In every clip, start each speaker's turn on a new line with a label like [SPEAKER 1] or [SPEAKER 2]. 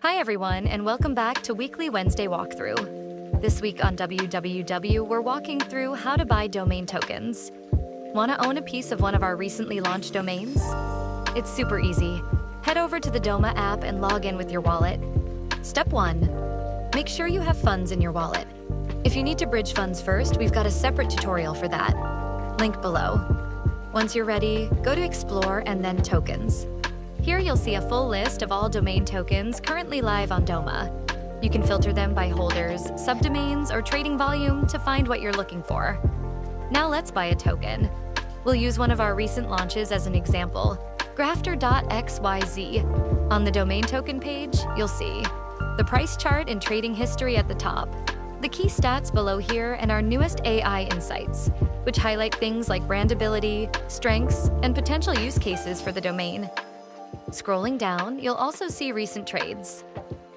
[SPEAKER 1] Hi everyone, and welcome back to Weekly Wednesday Walkthrough. This week on WWW, we're walking through how to buy domain tokens. Want to own a piece of one of our recently launched domains? It's super easy. Head over to the Doma app and log in with your wallet. Step 1. Make sure you have funds in your wallet. If you need to bridge funds first, we've got a separate tutorial for that. Link below. Once you're ready, go to Explore and then Tokens. Here you'll see a full list of all domain tokens currently live on Doma. You can filter them by holders, subdomains, or trading volume to find what you're looking for. Now let's buy a token. We'll use one of our recent launches as an example, grafter.xyz. On the domain token page, you'll see the price chart and trading history at the top, the key stats below here, and our newest AI insights, which highlight things like brandability, strengths, and potential use cases for the domain. Scrolling down, you'll also see recent trades.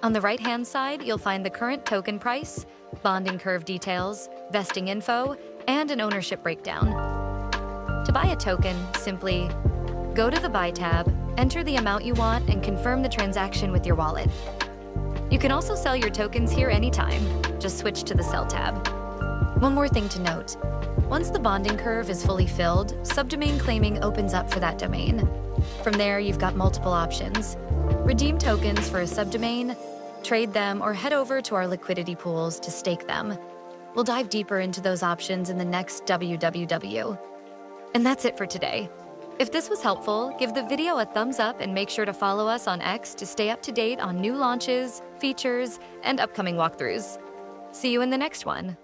[SPEAKER 1] On the right-hand side, you'll find the current token price, bonding curve details, vesting info, and an ownership breakdown. To buy a token, simply go to the Buy tab, enter the amount you want, and confirm the transaction with your wallet. You can also sell your tokens here anytime. Just switch to the Sell tab. One more thing to note. Once the bonding curve is fully filled, subdomain claiming opens up for that domain. From there, you've got multiple options. Redeem tokens for a subdomain, trade them, or head over to our liquidity pools to stake them. We'll dive deeper into those options in the next WWW. And that's it for today. If this was helpful, give the video a thumbs up and make sure to follow us on X to stay up to date on new launches, features, and upcoming walkthroughs. See you in the next one.